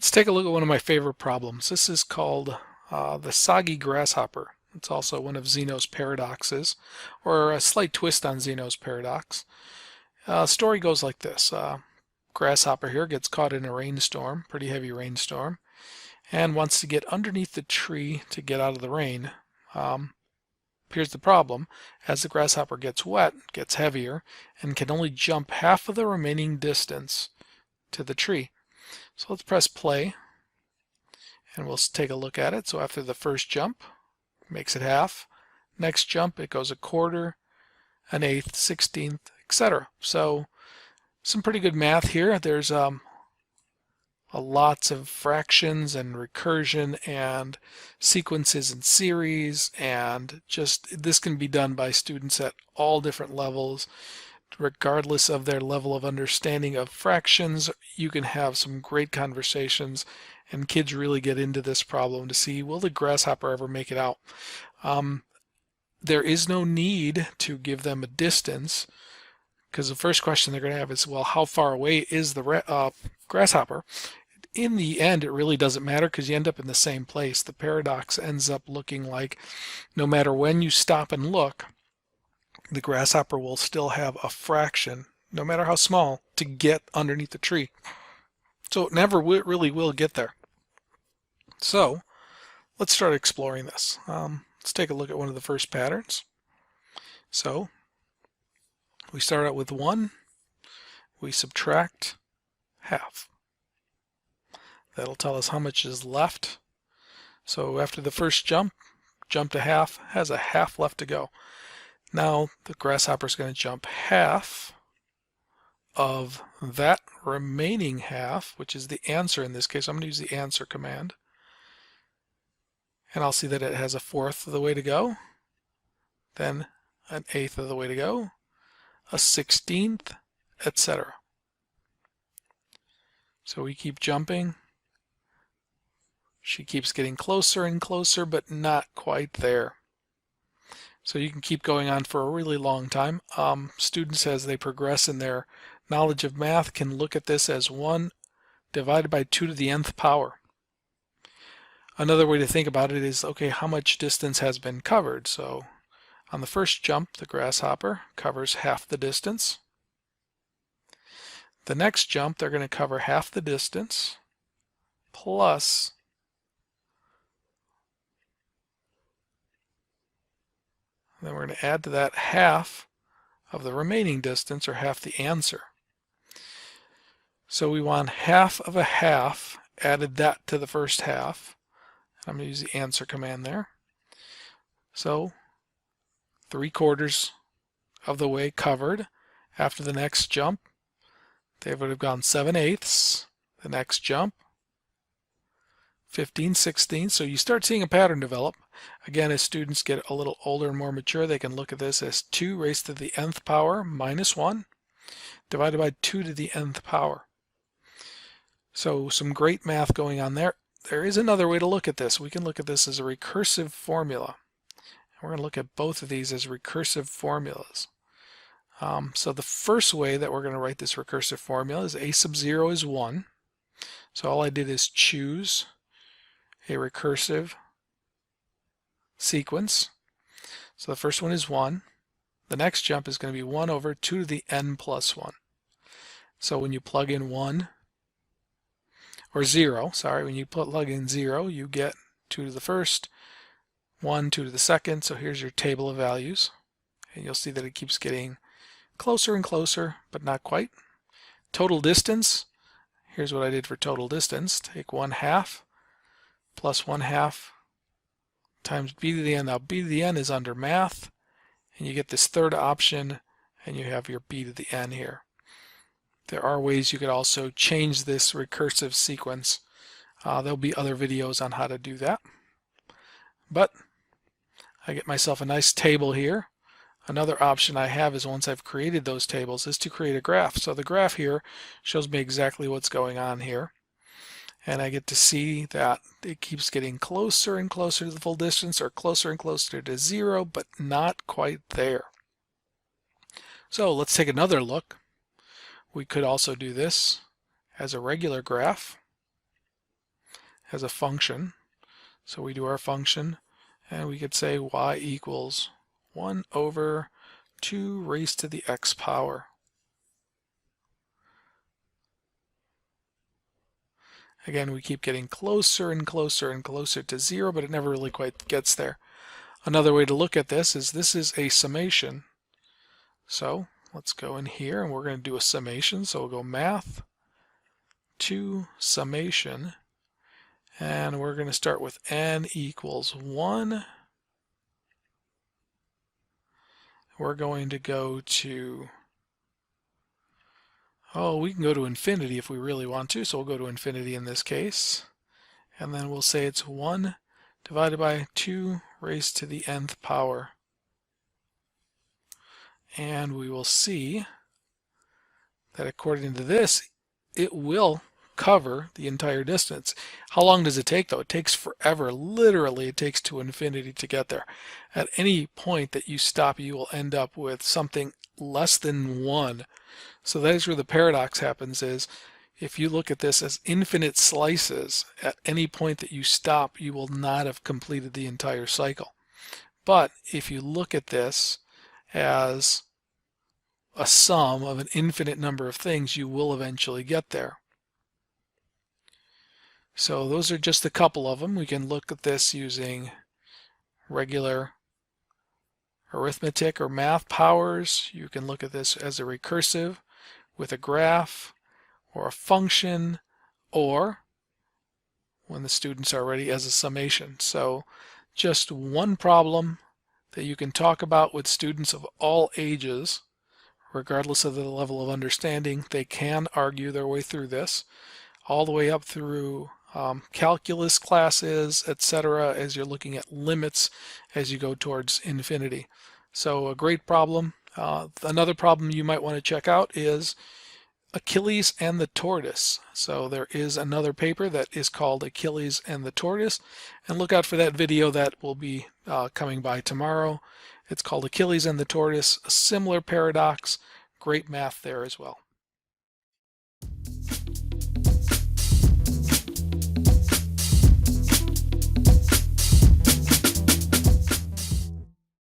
Let's take a look at one of my favorite problems. This is called the Soggy Grasshopper. It's also one of Zeno's paradoxes, or a slight twist on Zeno's paradox. Story goes like this. Grasshopper here gets caught in a rainstorm, pretty heavy rainstorm, and wants to get underneath the tree to get out of the rain. Here's the problem. As the grasshopper gets wet, it gets heavier, and can only jump half of the remaining distance to the tree. So let's press play and we'll take a look at it. So after the first jump, makes it half. Next jump, it goes a quarter, an eighth, 16th, etc. So some pretty good math here. There's lots of fractions and recursion and sequences and series, and just this can be done by students at all different levels. Regardless of their level of understanding of fractions, you can have some great conversations, and kids really get into this problem to see, will the grasshopper ever make it out? There is no need to give them a distance, because the first question they're going to have is, well, how far away is the grasshopper? In the end, it really doesn't matter because you end up in the same place. The paradox ends up looking like no matter when you stop and look, the grasshopper will still have a fraction, no matter how small, to get underneath the tree. So it never really will get there. So let's start exploring this. Let's take a look at one of the first patterns. So we start out with 1, we subtract half. That'll tell us how much is left. So after the first jump to half, has a half left to go. Now the grasshopper is going to jump half of that remaining half, which is the answer in this case. I'm going to use the answer command. And I'll see that it has a fourth of the way to go, then an eighth of the way to go, a 16th, etc. So we keep jumping. She keeps getting closer and closer, but not quite there. So you can keep going on for a really long time. Students, as they progress in their knowledge of math, can look at this as 1 divided by 2 to the nth power. Another way to think about it is, okay, how much distance has been covered? So on the first jump, the grasshopper covers half the distance. The next jump, they're going to cover half the distance plus then we're going to add to that half of the remaining distance, or half the answer. So we want half of a half, added that to the first half. I'm going to use the answer command there. So 3/4 of the way covered. After the next jump, they would have gone 7/8. The next jump, 15/16. So you start seeing a pattern develop. Again, as students get a little older and more mature, they can look at this as 2 raised to the nth power minus 1 divided by 2 to the nth power. So some great math going on there. There is another way to look at this. We can look at this as a recursive formula. We're going to look at both of these as recursive formulas. So the first way that we're going to write this recursive formula is a sub 0 is 1. So all I did is choose a recursive sequence. So the first one is 1. The next jump is going to be 1 over 2 to the n plus 1. So when you plug in 1, or 0, sorry, when you plug in 0, you get 2 to the first, 1, 2 to the second. So here's your table of values. And you'll see that it keeps getting closer and closer, but not quite. Total distance, here's what I did for total distance. Take 1/2 plus 1/2 times b to the n. Now b to the n is under math, and you get this third option, and you have your b to the n here. There are ways you could also change this recursive sequence. There'll be other videos on how to do that. But I get myself a nice table here. Another option I have is, once I've created those tables, is to create a graph. So the graph here shows me exactly what's going on here. And I get to see that it keeps getting closer and closer to the full distance, or closer and closer to 0, but not quite there. So let's take another look. We could also do this as a regular graph. as a function. So we do our function, and we could say y equals 1 over 2 raised to the x power. Again, we keep getting closer and closer and closer to 0, but it never really quite gets there. Another way to look at this is a summation. So let's go in here and we're going to do a summation. So we'll go math to summation, and we're going to start with n equals 1. We're going to go to, we can go to infinity if we really want to, so we'll go to infinity in this case. And then we'll say it's 1 divided by 2 raised to the nth power. And we will see that according to this, it will cover the entire distance. How long does it take though? It takes forever. Literally, it takes to infinity to get there. At any point that you stop, you will end up with something less than 1. So that is where the paradox happens, is if you look at this as infinite slices, at any point that you stop, you will not have completed the entire cycle. But if you look at this as a sum of an infinite number of things, you will eventually get there. So those are just a couple of them. We can look at this using regular arithmetic or math powers. You can look at this as a recursive with a graph or a function, or when the students are ready, as a summation. So just one problem that you can talk about with students of all ages, regardless of the level of understanding. They can argue their way through this, all the way up through calculus classes, etc., as you're looking at limits as you go towards infinity. So a great problem. Another problem you might want to check out is Achilles and the tortoise. So there is another paper that is called Achilles and the Tortoise, and look out for that video that will be coming by tomorrow. It's called Achilles and the Tortoise, a similar paradox. Great math there as well.